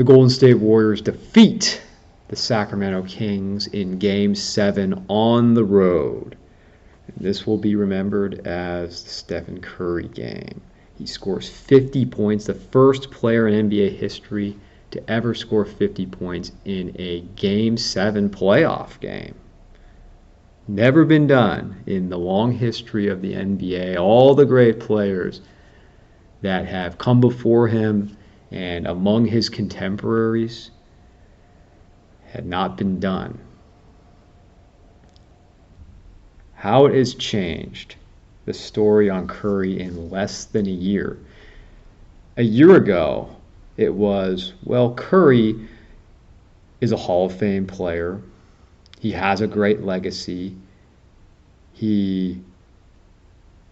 The Golden State Warriors defeat the Sacramento Kings in Game 7 on the road. This will be remembered as the Stephen Curry game. He scores 50 points, the first player in NBA history to ever score 50 points in a Game 7 playoff game. Never been done in the long history of the NBA. All the great players that have come before him and among his contemporaries had not been done. How it has changed the story on Curry in less than a year. A year ago, it was, well, Curry is a Hall of Fame player. He has a great legacy. He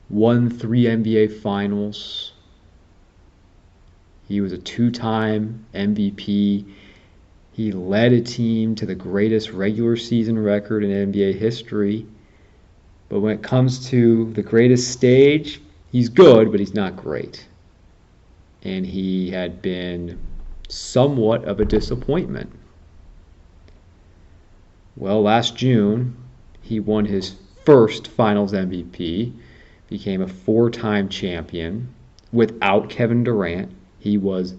won 3 NBA finals. He was a 2-time MVP. He led a team to the greatest regular season record in NBA history. But when it comes to the greatest stage, he's good, but he's not great. And he had been somewhat of a disappointment. Well, last June, he won his first Finals MVP, became a 4-time champion. Without Kevin Durant, he was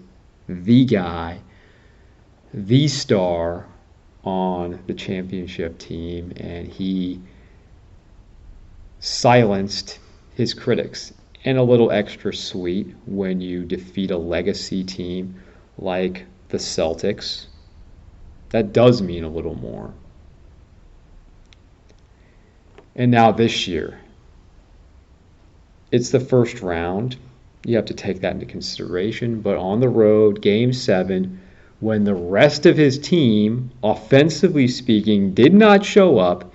the guy, the star on the championship team, and he silenced his critics. And a little extra sweet when you defeat a legacy team like the Celtics. That does mean a little more. And now this year, it's the first round. You have to take that into consideration. But on the road, Game 7, when the rest of his team, offensively speaking, did not show up,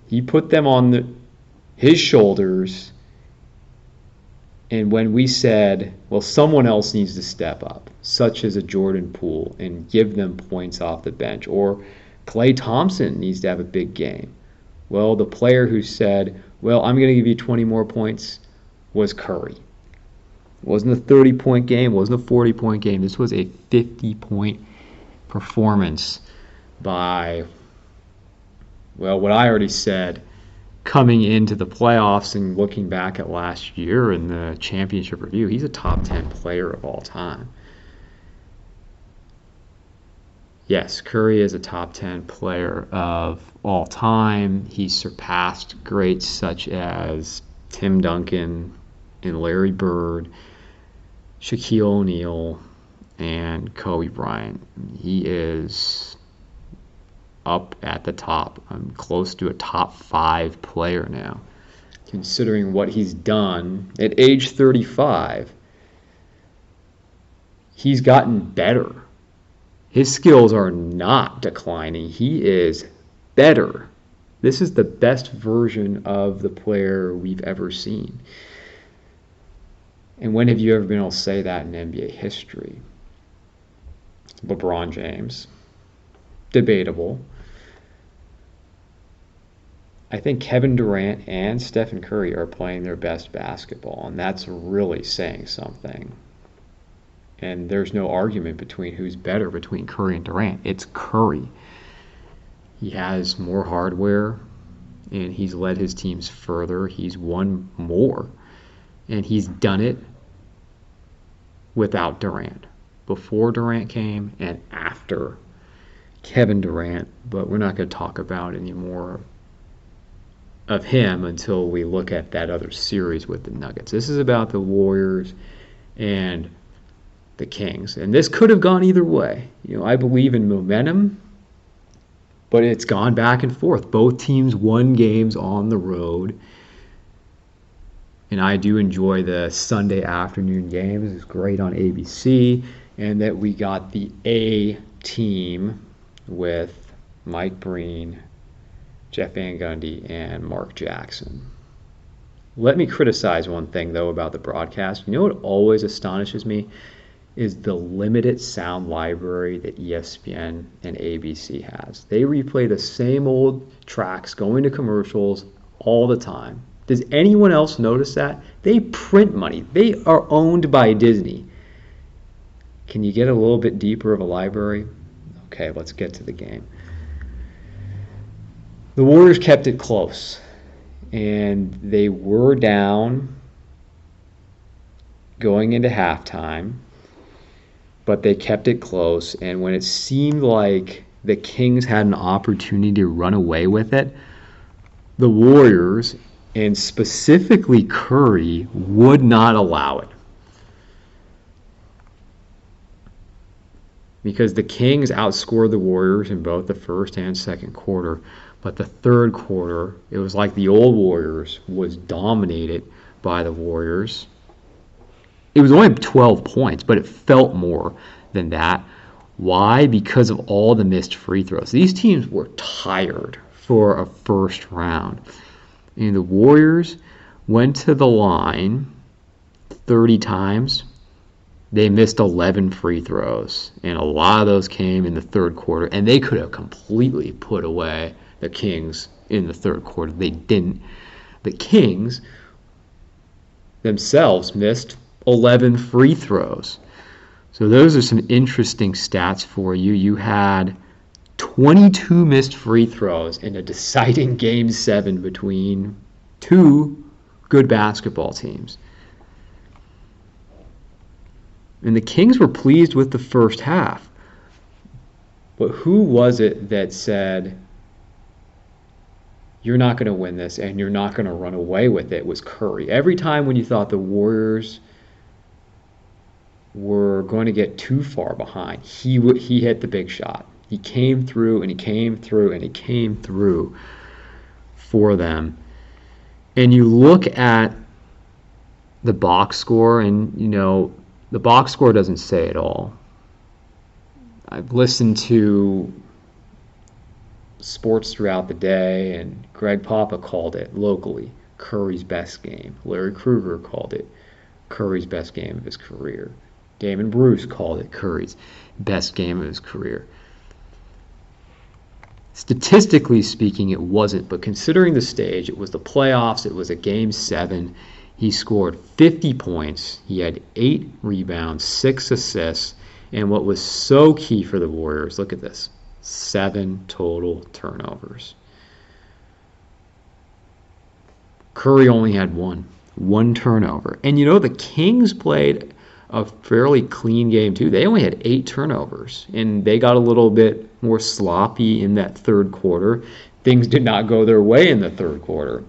he put them on his shoulders. And when we said, well, someone else needs to step up, such as a Jordan Poole, and give them points off the bench, or Klay Thompson needs to have a big game. Well, the player who said, well, I'm going to give you 20 more points was Curry. It wasn't a 30-point game, it wasn't a 40-point game. This was a 50-point performance by, well, what I already said, coming into the playoffs and looking back at last year in the championship review, he's a top 10 player of all time. Yes, Curry is a top 10 player of all time. He surpassed greats such as Tim Duncan and Larry Bird, Shaquille O'Neal, and Kobe Bryant. He is up at the top. I'm close to a top 5 player now, considering what he's done. At age 35, he's gotten better. His skills are not declining. He is better. This is the best version of the player we've ever seen. And when have you ever been able to say that in NBA history? LeBron James. Debatable. I think Kevin Durant and Stephen Curry are playing their best basketball, and that's really saying something. And there's no argument between who's better between Curry and Durant. It's Curry. He has more hardware, and he's led his teams further. He's won more, and he's done it without Durant. Before Durant came and after Kevin Durant, but we're not going to talk about any more of him until we look at that other series with the Nuggets. This is about the Warriors and the Kings, and this could have gone either way. I believe in momentum, but it's gone back and forth. Both teams won games on the road, and I do enjoy the Sunday afternoon games. It's great on ABC, and that we got the A team with Mike Breen, Jeff Van Gundy, and Mark Jackson. Let me criticize one thing, though, about the broadcast. You know what always astonishes me is the limited sound library that ESPN and ABC has. They replay the same old tracks going to commercials all the time. Does anyone else notice that? They print money. They are owned by Disney. Can you get a little bit deeper of a library? Okay, let's get to the game. The Warriors kept it close, and they were down going into halftime, but they kept it close. And when it seemed like the Kings had an opportunity to run away with it, the Warriors, and specifically Curry, would not allow it. Because the Kings outscored the Warriors in both the first and second quarter. But the third quarter, it was like the old Warriors was dominated by the Warriors. It was only 12 points, but it felt more than that. Why? Because of all the missed free throws. These teams were tired for a first round. And the Warriors went to the line 30 times. They missed 11 free throws, and a lot of those came in the third quarter, and they could have completely put away the Kings in the third quarter. They didn't. The Kings themselves missed 11 free throws. So those are some interesting stats for you. You had 22 missed free throws in a deciding Game 7 between two good basketball teams. And the Kings were pleased with the first half. But who was it that said, you're not going to win this and you're not going to run away with it? It was Curry. Every time when you thought the Warriors were going to get too far behind, he hit the big shot. He came through and he came through and he came through for them. And you look at the box score, and the box score doesn't say it all. I've listened to sports throughout the day, and Greg Papa called it locally Curry's best game. Larry Krueger called it Curry's best game of his career. Damon Bruce called it Curry's best game of his career. Statistically speaking, it wasn't, but considering the stage, it was the playoffs, it was a Game 7. He scored 50 points. He had 8 rebounds, 6 assists, and what was so key for the Warriors, look at this, 7 total turnovers. Curry only had one turnover. And the Kings played a fairly clean game too. They only had 8 turnovers, and they got a little bit more sloppy in that third quarter. Things did not go their way in the third quarter.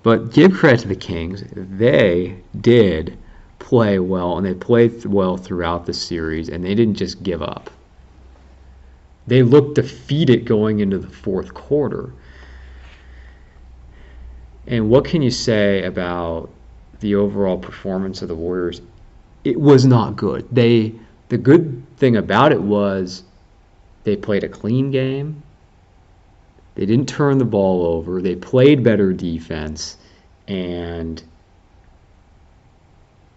But give credit to the Kings. They did play well, and they played well throughout the series, and they didn't just give up. They looked defeated going into the fourth quarter. And what can you say about the overall performance of the Warriors? It was not good. The good thing about it was they played a clean game. They didn't turn the ball over. They played better defense, and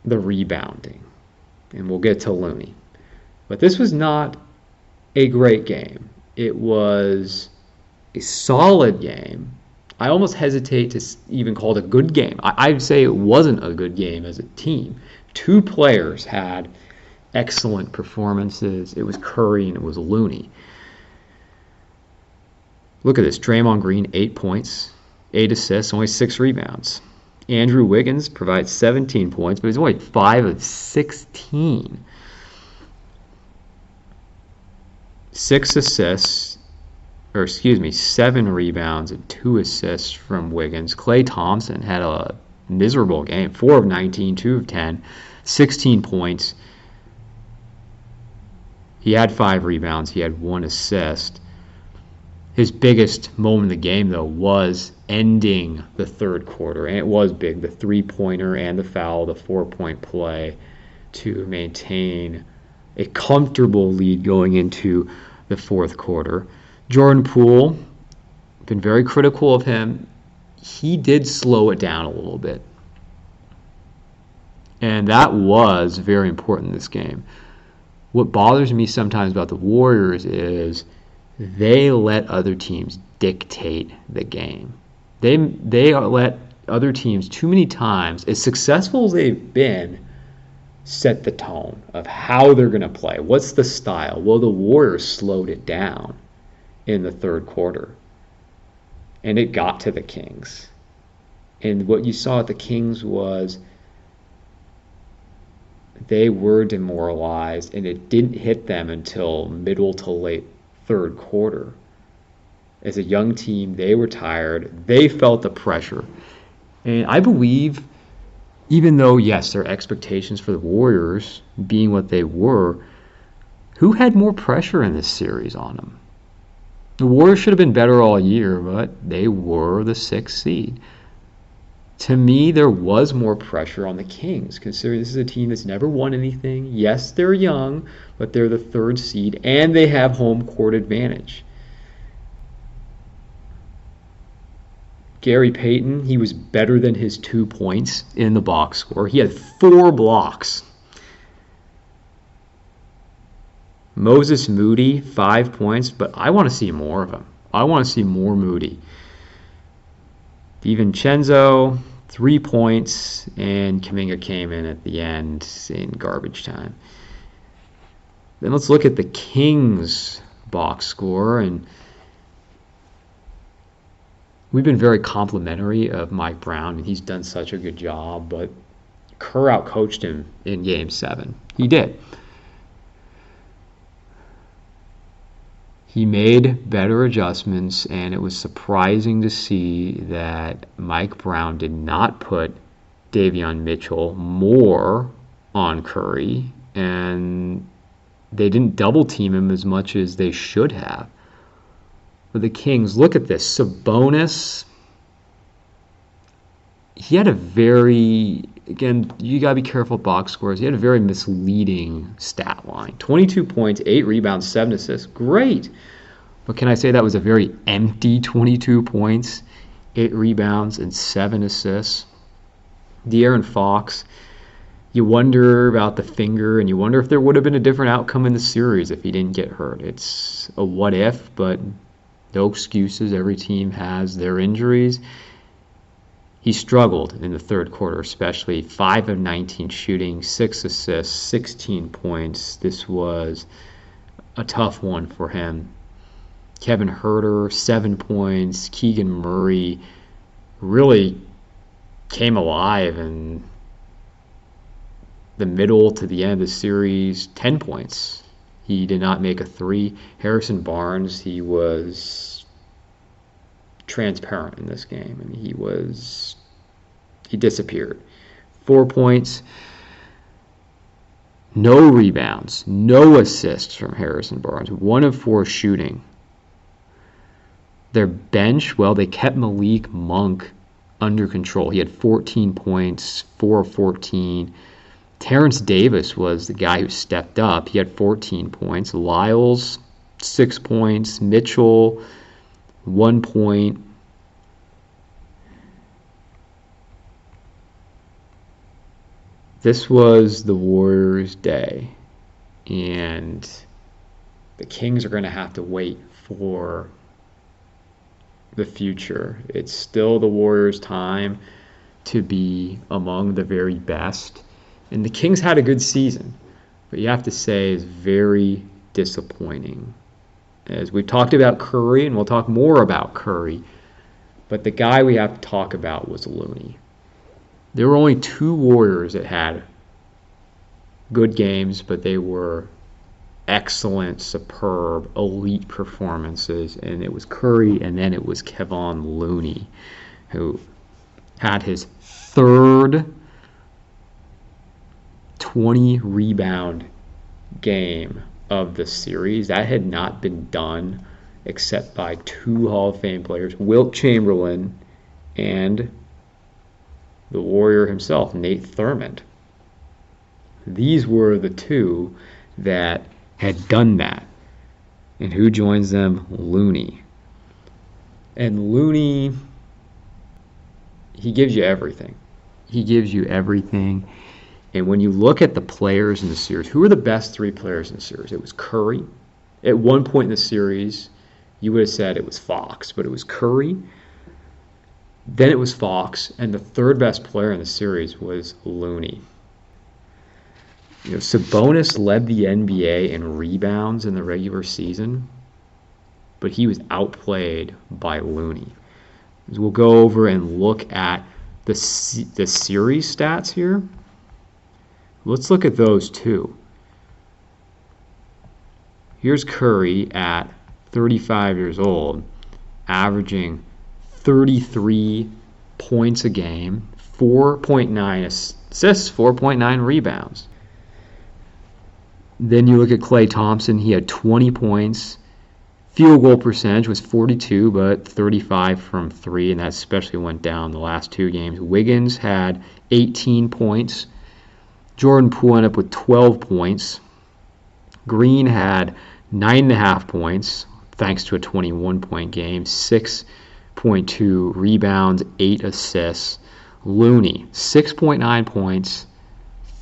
the rebounding. And we'll get to Looney. But this was not a great game. It was a solid game. I almost hesitate to even call it a good game. I'd say it wasn't a good game as a team. 2 players had excellent performances. It was Curry and it was Looney. Look at this. Draymond Green, 8 points, 8 assists, only 6 rebounds. Andrew Wiggins provides 17 points, but he's only 5 of 16. 7 rebounds and 2 assists from Wiggins. Klay Thompson had a miserable game, 4 of 19, 2 of 10, 16 points. He had 5 rebounds. He had 1 assist. His biggest moment of the game, though, was ending the third quarter, and it was big. The 3-pointer and the foul, the 4-point play to maintain a comfortable lead going into the fourth quarter. Jordan Poole, been very critical of him. He did slow it down a little bit. And that was very important in this game. What bothers me sometimes about the Warriors is they let other teams dictate the game. They let other teams too many times, as successful as they've been, set the tone of how they're going to play. What's the style? Well, the Warriors slowed it down in the third quarter, and it got to the Kings. And what you saw at the Kings was they were demoralized, and it didn't hit them until middle to late third quarter. As a young team, they were tired. They felt the pressure. And I believe, even though, yes, their expectations for the Warriors being what they were, who had more pressure in this series on them? The Warriors should have been better all year, but they were the 6th seed. To me, there was more pressure on the Kings, considering this is a team that's never won anything. Yes, they're young, but they're the 3rd seed, and they have home court advantage. Gary Payton, he was better than his 2 points in the box score. He had 4 blocks. Moses Moody, 5 points, but I want to see more of him. I want to see more Moody. DiVincenzo, 3 points, and Kuminga came in at the end in garbage time. Then let's look at the Kings box score, and we've been very complimentary of Mike Brown, and he's done such a good job, but Kerr outcoached him in Game 7. He did. He made better adjustments, and it was surprising to see that Mike Brown did not put Davion Mitchell more on Curry, and they didn't double team him as much as they should have. For the Kings, look at this. Sabonis, he had a very, again, you got to be careful with box scores. He had a very misleading stat line. 22 points, 8 rebounds, 7 assists. Great. But can I say that was a very empty 22 points, 8 rebounds, and 7 assists? De'Aaron Fox, you wonder about the finger, and you wonder if there would have been a different outcome in the series if he didn't get hurt. It's a what if, but no excuses. Every team has their injuries. He struggled in the third quarter, especially 5 of 19 shooting, 6 assists, 16 points. This was a tough one for him. Kevin Huerter, 7 points. Keegan Murray really came alive in the middle to the end of the series, 10 points. He did not make a 3. Harrison Barnes, he was transparent in this game, and he disappeared. 4 points, no rebounds, no assists from Harrison Barnes, 1 of 4 shooting. Their bench, well, they kept Malik Monk under control. He had 14 points, 4 of 14. Terrence Davis was the guy who stepped up. He had 14 points. Lyles, 6 points. Mitchell, 1 point. This was the Warriors' day, and the Kings are going to have to wait for the future. It's still the Warriors' time to be among the very best. And the Kings had a good season, but you have to say it's very disappointing. As we've talked about Curry, and we'll talk more about Curry, but the guy we have to talk about was Looney. There were only 2 Warriors that had good games, but they were excellent, superb, elite performances, and it was Curry, and then it was Kevon Looney, who had his 3rd 20-rebound game of the series. That had not been done except by 2 Hall of Fame players, Wilt Chamberlain and the Warrior himself, Nate Thurmond. These were the 2 that had done that. And who joins them? Looney. And Looney, he gives you everything. He gives you everything. And when you look at the players in the series, who were the best 3 players in the series? It was Curry. At one point in the series, you would have said it was Fox, but it was Curry. Then it was Fox, and the 3rd best player in the series was Looney. Sabonis led the NBA in rebounds in the regular season, but he was outplayed by Looney. We'll go over and look at the series stats here. Let's look at those too. Here's Curry at 35 years old, averaging 33 points a game, 4.9 assists, 4.9 rebounds. Then you look at Klay Thompson. He had 20 points. Field goal percentage was 42, but 35 from 3, and that especially went down the last 2 games. Wiggins had 18 points. Jordan Poole ended up with 12 points. Green had 9.5 points, thanks to a 21-point game, 6.2 rebounds, 8 assists. Looney, 6.9 points,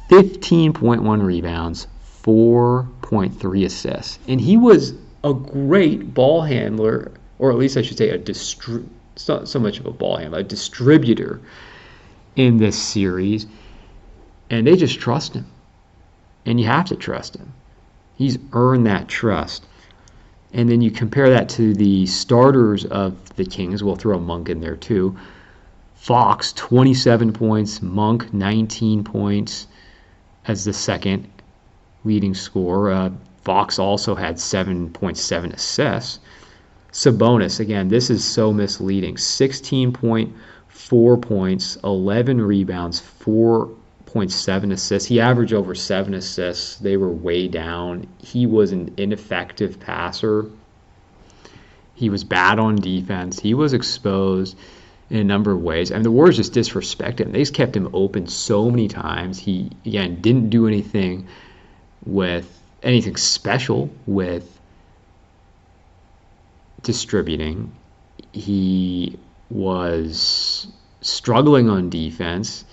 15.1 rebounds, 4.3 assists. And he was a great ball handler, or at least I should say it's not so much of a ball handler, a distributor in this series. And they just trust him. And you have to trust him. He's earned that trust. And then you compare that to the starters of the Kings. We'll throw Monk in there too. Fox, 27 points. Monk, 19 points as the second leading scorer. Fox also had 7.7 assists. Sabonis, again, this is so misleading. 16.4 points, 11 rebounds, 4.7 assists. He averaged over 7 assists. They were way down. He was an ineffective passer. He was bad on defense. He was exposed in a number of ways. I mean, the Warriors just disrespected him. They just kept him open so many times. He, again, didn't do anything special with distributing. He was struggling on defense,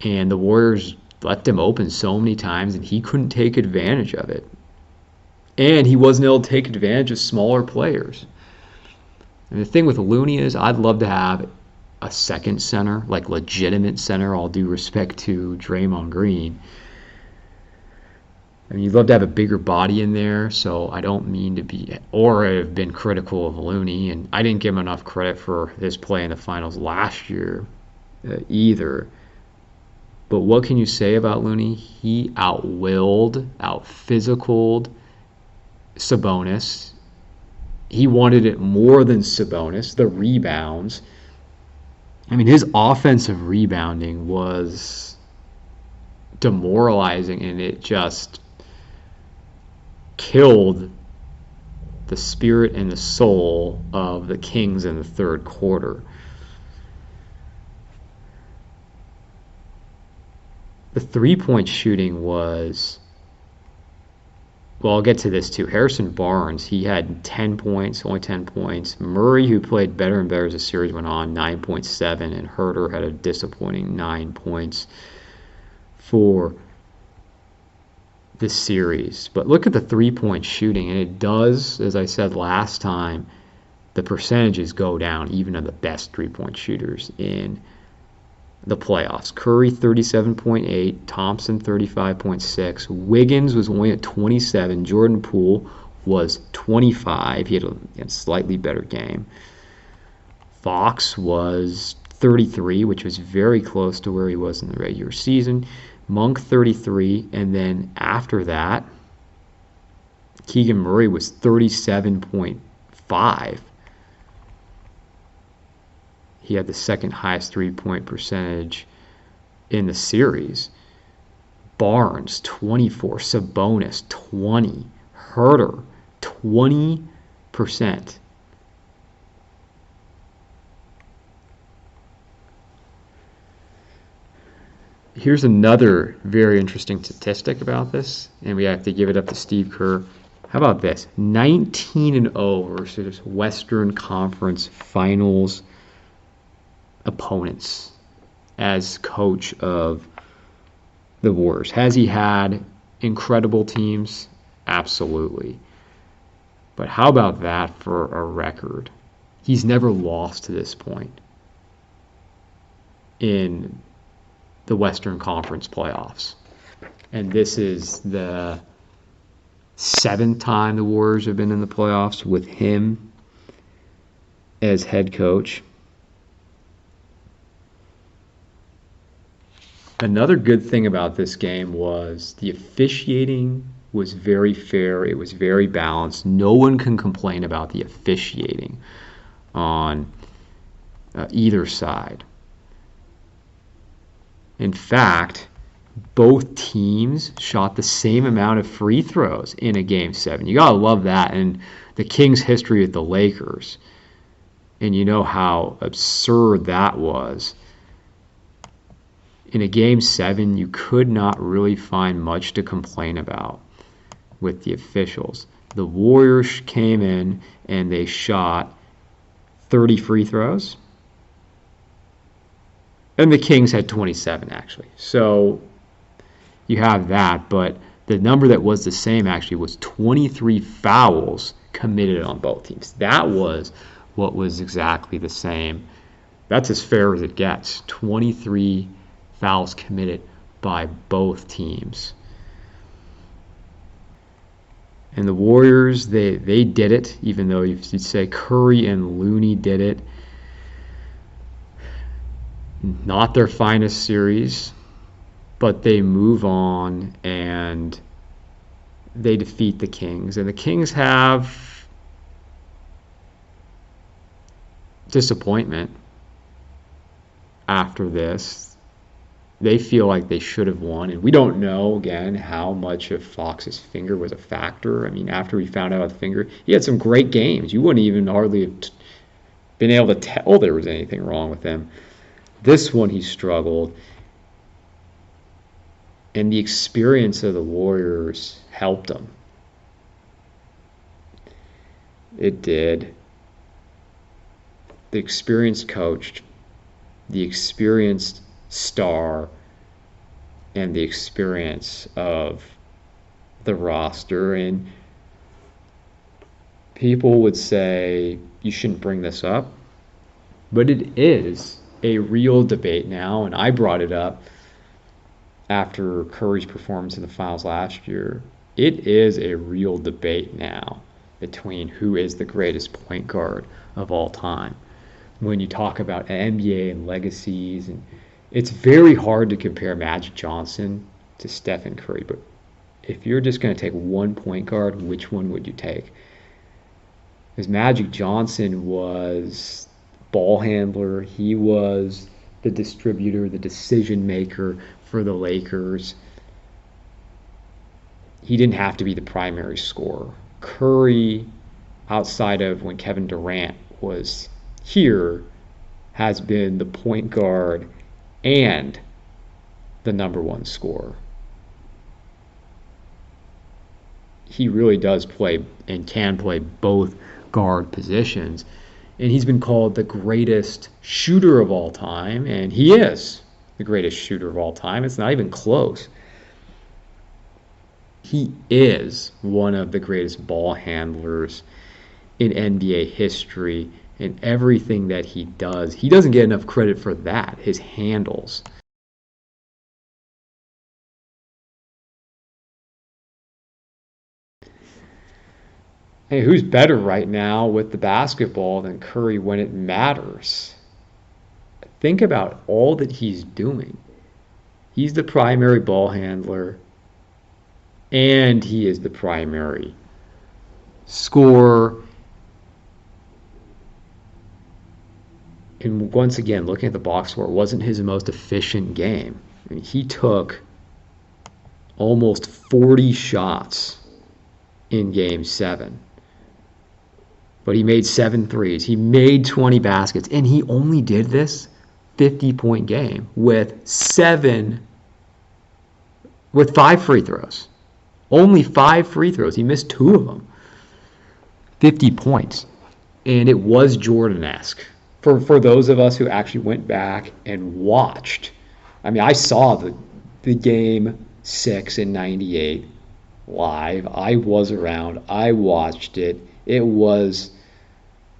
and the Warriors left him open so many times, and he couldn't take advantage of it. And he wasn't able to take advantage of smaller players. And the thing with Looney is, I'd love to have a second center, like legitimate center, all due respect to Draymond Green. I mean, you'd love to have a bigger body in there, so I don't mean to be, or have been critical of Looney, and I didn't give him enough credit for his play in the finals last year either. But what can you say about Looney? He out-physicaled Sabonis. He wanted it more than Sabonis, the rebounds. I mean, his offensive rebounding was demoralizing, and it just killed the spirit and the soul of the Kings in the third quarter. The three-point shooting was, well, I'll get to this too. Harrison Barnes, he had 10 points, only 10 points. Murray, who played better and better as the series went on, 9.7. And Herter had a disappointing 9 points for this series. But look at the three-point shooting, and it does, as I said last time, the percentages go down, even of the best three-point shooters in the playoffs. Curry 37.8, Thompson 35.6, Wiggins was only at 27, Jordan Poole was 25. He had a slightly better game. Fox was 33, which was very close to where he was in the regular season. Monk 33, and then after that, Keegan Murray was 37.5. He had the second highest three-point percentage in the series. Barnes, 24. Sabonis, 20. Herter, 20%. Here's another very interesting statistic about this, and we have to give it up to Steve Kerr. How about this? 19-0 versus Western Conference Finals opponents as coach of the Warriors. Has he had incredible teams? Absolutely. But how about that for a record? He's never lost to this point in the Western Conference playoffs. And this is the 7th time the Warriors have been in the playoffs with him as head coach. Another good thing about this game was the officiating was very fair. It was very balanced. No one can complain about the officiating on either side. In fact, both teams shot the same amount of free throws in a Game 7. You gotta love that. And the Kings' history with the Lakers, and you know how absurd that was. In a Game 7, you could not really find much to complain about with the officials. The Warriors came in and they shot 30 free throws. And the Kings had 27, actually. So you have that, but the number that was the same, actually, was 23 fouls committed on both teams. That was what was exactly the same. That's as fair as it gets. 23 fouls committed by both teams. And the Warriors, they did it, even though you'd say Curry and Looney did it. Not their finest series, but they move on and they defeat the Kings. And the Kings have disappointment after this. They feel like they should have won. And we don't know, again, how much of Fox's finger was a factor. I mean, after we found out about the finger, he had some great games. You wouldn't even hardly have been able to tell there was anything wrong with him. This one he struggled. And the experience of the Warriors helped him. It did. The experienced coach, the experienced star, and the experience of the roster. And people would say you shouldn't bring this up, but it is a real debate now, and I brought it up after Curry's performance in the finals last year. It is a real debate now between who is the greatest point guard of all time. When you talk about NBA and legacies, and it's very hard to compare Magic Johnson to Stephen Curry, but if you're just going to take one point guard, which one would you take? Because Magic Johnson was ball handler. He was the distributor, the decision maker for the Lakers. He didn't have to be the primary scorer. Curry, outside of when Kevin Durant was here, has been the point guard and the number one scorer. He really does play and can play both guard positions. And he's been called the greatest shooter of all time, and he is the greatest shooter of all time. It's not even close. He is one of the greatest ball handlers in NBA history, and everything that he doesn't get enough credit for that, his handles. Hey, who's better right now with the basketball than Curry when it matters? Think about all that he's doing. He's the primary ball handler, and he is the primary scorer. And once again, looking at the box score, it wasn't his most efficient game. I mean, he took almost 40 shots in Game 7. But he made 7 threes. He made 20 baskets. And he only did this 50-point game with 5 free throws. Only 5 free throws. He missed 2 of them. 50 points. And it was Jordan-esque. For those of us who actually went back and watched. I mean, I saw the Game 6 in 98 live. I was around. I watched it. It was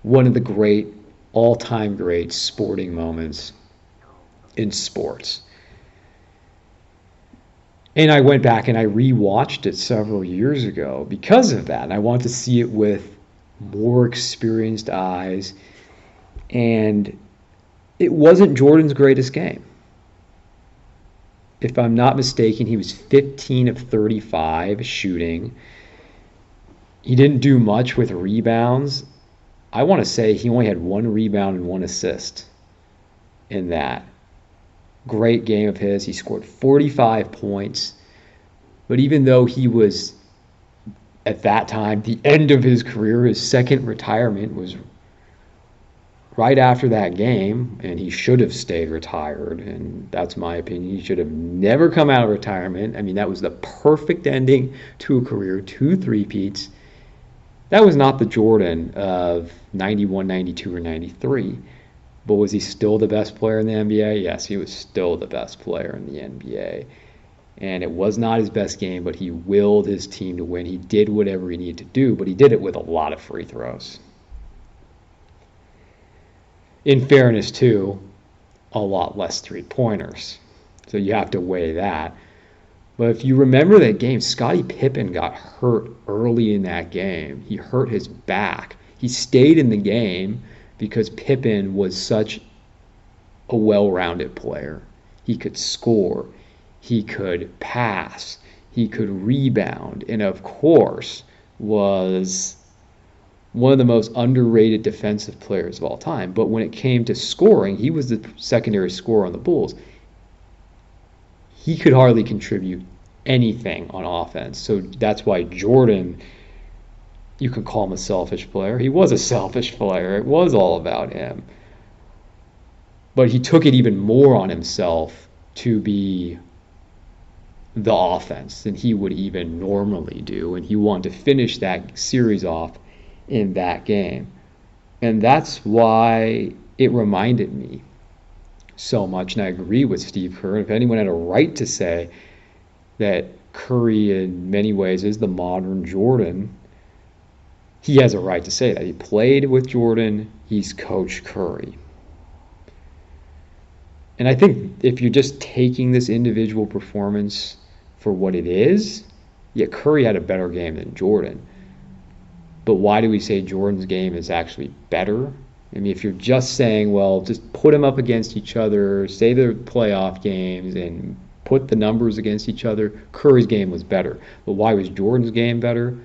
one of the great, all-time great sporting moments in sports. And I went back and I rewatched it several years ago because of that. And I want to see it with more experienced eyes. And it wasn't Jordan's greatest game. If I'm not mistaken, he was 15 of 35 shooting. He didn't do much with rebounds. I want to say he only had 1 rebound and 1 assist in that great game of his. He scored 45 points. But even though he was, at that time, the end of his career, his second retirement was right after that game, and he should have stayed retired, and that's my opinion. He should have never come out of retirement. I mean, that was the perfect ending to a career, 2 three-peats. That was not the Jordan of 91, 92, or 93. But was he still the best player in the NBA? Yes, he was still the best player in the NBA. And it was not his best game, but he willed his team to win. He did whatever he needed to do, but he did it with a lot of free throws. In fairness, too, a lot less three-pointers. So you have to weigh that. But if you remember that game, Scottie Pippen got hurt early in that game. He hurt his back. He stayed in the game because Pippen was such a well-rounded player. He could score. He could pass. He could rebound. And, of course, was one of the most underrated defensive players of all time. But when it came to scoring, he was the secondary scorer on the Bulls. He could hardly contribute anything on offense. So that's why Jordan, you can call him a selfish player. He was a selfish player. It was all about him. But he took it even more on himself to be the offense than he would even normally do. And he wanted to finish that series off in that game. And that's why it reminded me so much. And I agree with Steve Kerr. If anyone had a right to say that Curry in many ways is the modern Jordan, he has a right to say that. He played with Jordan. He's coached Curry. And I think if you're just taking this individual performance for what it is, yeah, Curry had a better game than Jordan. But why do we say Jordan's game is actually better? I mean, if you're just saying, well, just put them up against each other, say they're playoff games, and put the numbers against each other, Curry's game was better. But why was Jordan's game better?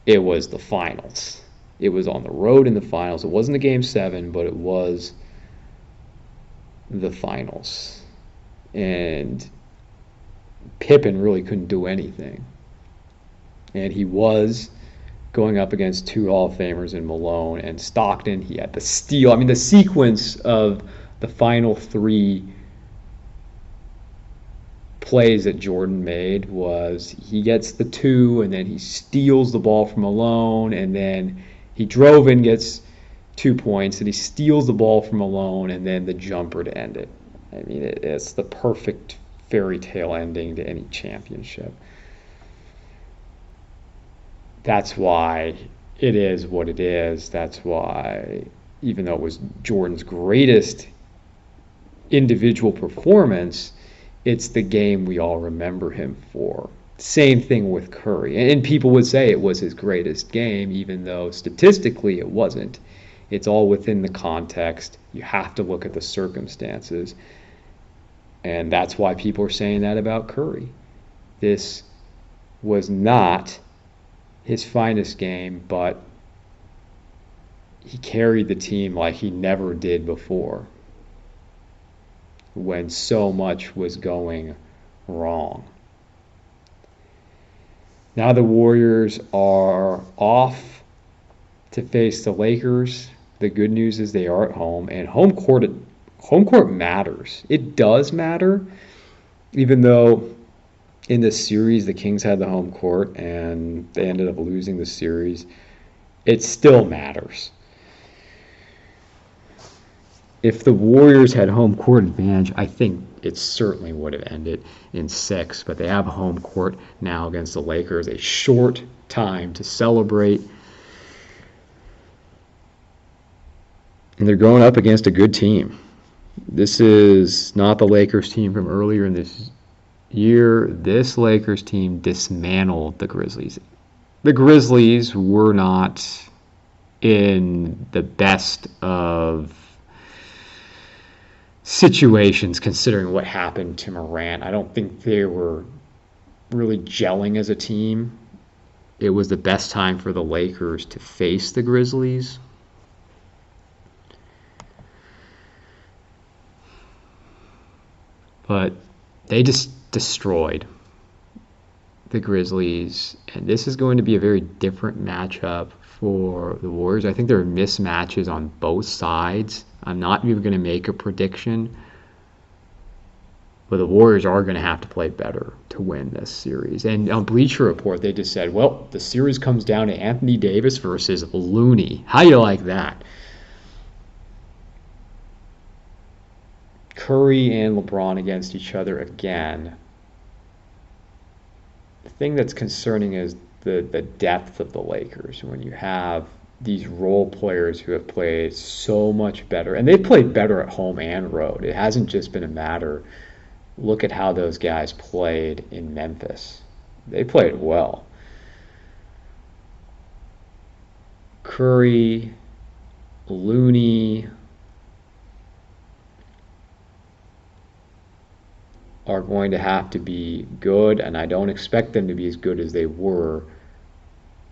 It was the finals. It was on the road in the finals. It wasn't the Game 7, but it was the finals. And Pippen really couldn't do anything. And he was going up against 2 Hall of Famers in Malone and Stockton. He had the steal. I mean, the sequence of the final 3 plays that Jordan made was he gets the 2, and then he steals the ball from Malone, and then he drove in, gets 2 points, and he steals the ball from Malone, and then the jumper to end it. I mean, it's the perfect fairy tale ending to any championship. That's why it is what it is. That's why, even though it was Jordan's greatest individual performance, it's the game we all remember him for. Same thing with Curry. And people would say it was his greatest game, even though statistically it wasn't. It's all within the context. You have to look at the circumstances. And that's why people are saying that about Curry. This was not his finest game, but he carried the team like he never did before when so much was going wrong. Now the Warriors are off to face the Lakers. The good news is they are at home, and home court matters. It does matter, even though in this series the Kings had the home court and they ended up losing the series. It still matters. If the Warriors had home court advantage, I think it certainly would have ended in 6. But they have home court now against the Lakers. A short time to celebrate. And they're going up against a good team. This is not the Lakers team from earlier in this this Lakers team dismantled the Grizzlies. The Grizzlies were not in the best of situations considering what happened to Morant. I don't think they were really gelling as a team. It was the best time for the Lakers to face the Grizzlies. But they just destroyed the Grizzlies, and this is going to be a very different matchup for the Warriors. I think there are mismatches on both sides. I'm not even going to make a prediction, but the Warriors are going to have to play better to win this series. And on Bleacher Report, they just said, well, the series comes down to Anthony Davis versus Looney. How you like that? Curry and LeBron against each other again. The thing that's concerning is the depth of the Lakers when you have these role players who have played so much better. And they've played better at home and road. It hasn't just been a matter. Look at how those guys played in Memphis. They played well. Curry, Looney are going to have to be good, and I don't expect them to be as good as they were.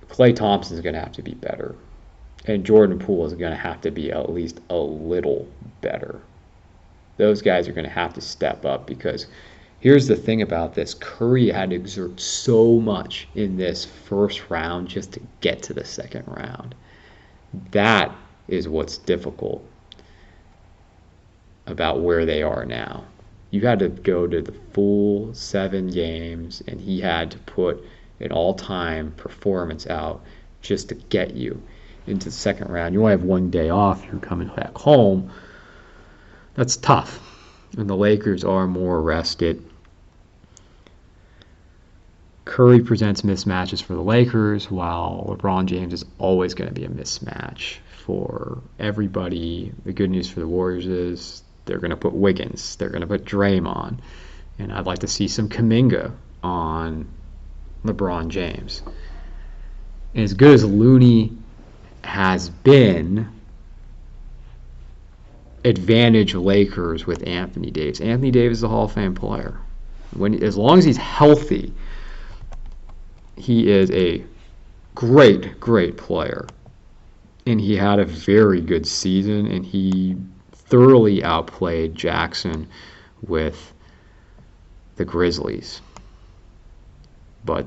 Klay Thompson is going to have to be better, and Jordan Poole is going to have to be at least a little better. Those guys are going to have to step up, because here's the thing about this. Curry had to exert so much in this first round just to get to the second round. That is what's difficult about where they are now. You had to go to the full 7 games, and he had to put an all-time performance out just to get you into the second round. You only have 1 day off. You're coming back home. That's tough. And the Lakers are more rested. Curry presents mismatches for the Lakers, while LeBron James is always going to be a mismatch for everybody. The good news for the Warriors is they're going to put Wiggins. They're going to put Draymond. And I'd like to see some Kuminga on LeBron James. And as good as Looney has been, advantage Lakers with Anthony Davis. Anthony Davis is a Hall of Fame player. As long as he's healthy, he is a great, great player. And he had a very good season, and he thoroughly outplayed Jackson with the Grizzlies. But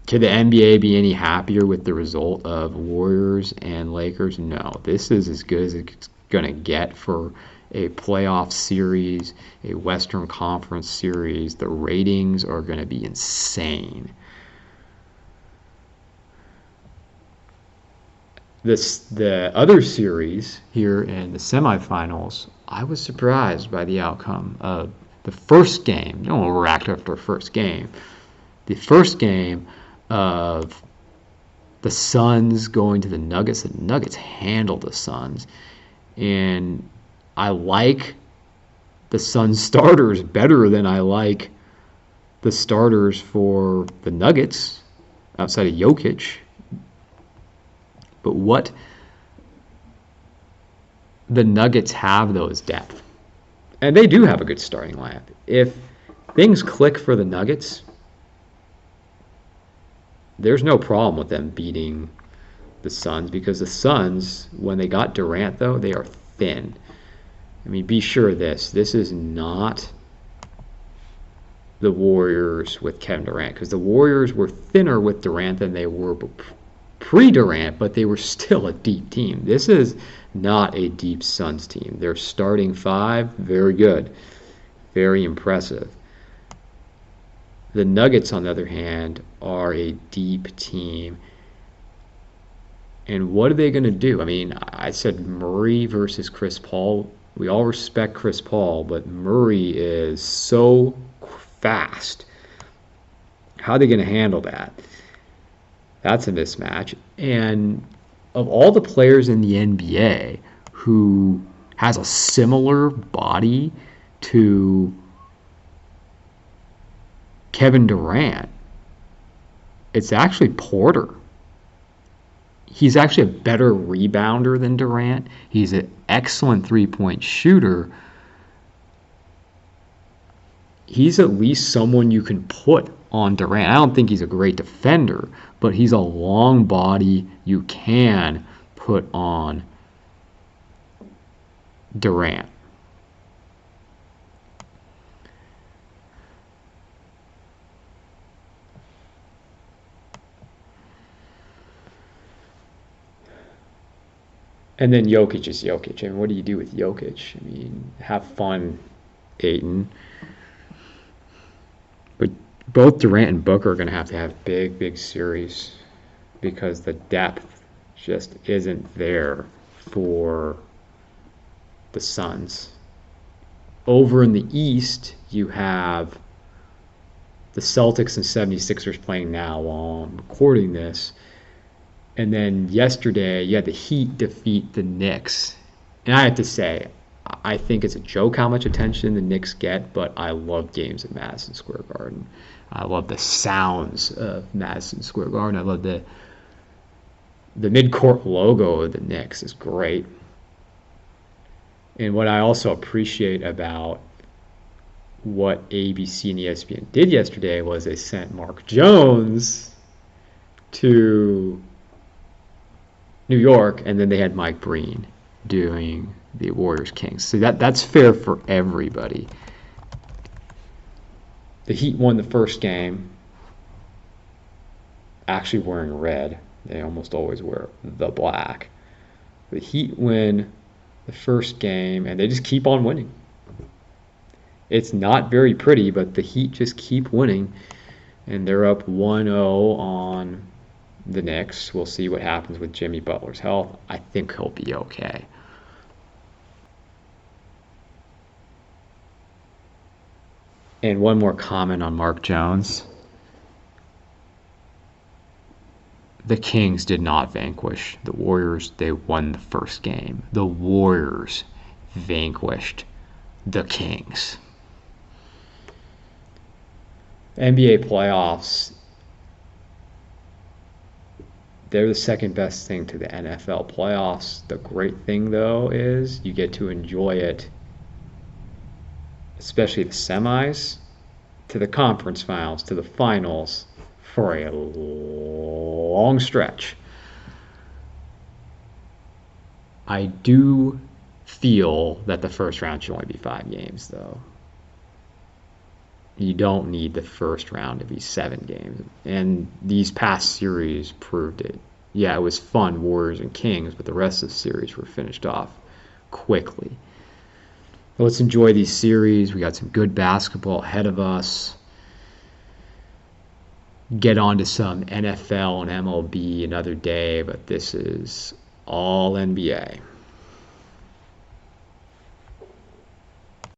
could the NBA be any happier with the result of Warriors and Lakers? No. This is as good as it's going to get for a playoff series, a Western Conference series. The ratings are going to be insane. The other series here in the semifinals, I was surprised by the outcome of the first game. Don't overreact after the first game. The first game of the Suns going to the Nuggets. The Nuggets handled the Suns. And I like the Suns starters better than I like the starters for the Nuggets outside of Jokic. But what the Nuggets have, though, is depth. And they do have a good starting lineup. If things click for the Nuggets, there's no problem with them beating the Suns, because the Suns, when they got Durant, though, they are thin. I mean, be sure of this. This is not the Warriors with Kevin Durant, because the Warriors were thinner with Durant than they were pre-Durant, but they were still a deep team. This is not a deep Suns team. Their starting 5, very good, very impressive. The Nuggets, on the other hand, are a deep team. And what are they going to do? I mean, I said Murray versus Chris Paul. We all respect Chris Paul, but Murray is so fast. How are they going to handle that? That's a mismatch. And of all the players in the NBA who has a similar body to Kevin Durant, it's actually Porter. He's actually a better rebounder than Durant. He's an excellent three-point shooter. He's at least someone you can put on Durant. I don't think he's a great defender, but he's a long body you can put on Durant. And then Jokic is Jokic. I mean, what do you do with Jokic? I mean, have fun, Ayton. But both Durant and Booker are going to have big, big series because the depth just isn't there for the Suns. Over in the East, you have the Celtics and 76ers playing now while I'm recording this. And then yesterday, you had the Heat defeat the Knicks. And I have to say, I think it's a joke how much attention the Knicks get, but I love games at Madison Square Garden. I love the sounds of Madison Square Garden. I love the mid-court logo of the Knicks is great. And what I also appreciate about what ABC and ESPN did yesterday was they sent Mark Jones to New York, and then they had Mike Breen doing the Warriors Kings. So that's fair for everybody. The Heat won the first game, actually wearing red. They almost always wear the black. The Heat win the first game, and they just keep on winning. It's not very pretty, but the Heat just keep winning, and they're up 1-0 on the Knicks. We'll see what happens with Jimmy Butler's health. I think he'll be okay. And one more comment on Mark Jones. The Kings did not vanquish the Warriors. They won the first game. The Warriors vanquished the Kings. NBA playoffs, they're the second best thing to the NFL playoffs. The great thing, though, is you get to enjoy it, especially the semis, to the conference finals, to the finals, for a long stretch. I do feel that the first round should only be 5 games, though. You don't need the first round to be 7 games. And these past series proved it. Yeah, it was fun, Warriors and Kings, but the rest of the series were finished off quickly. Let's enjoy these series. We got some good basketball ahead of us. Get on to some NFL and MLB another day, but this is all NBA.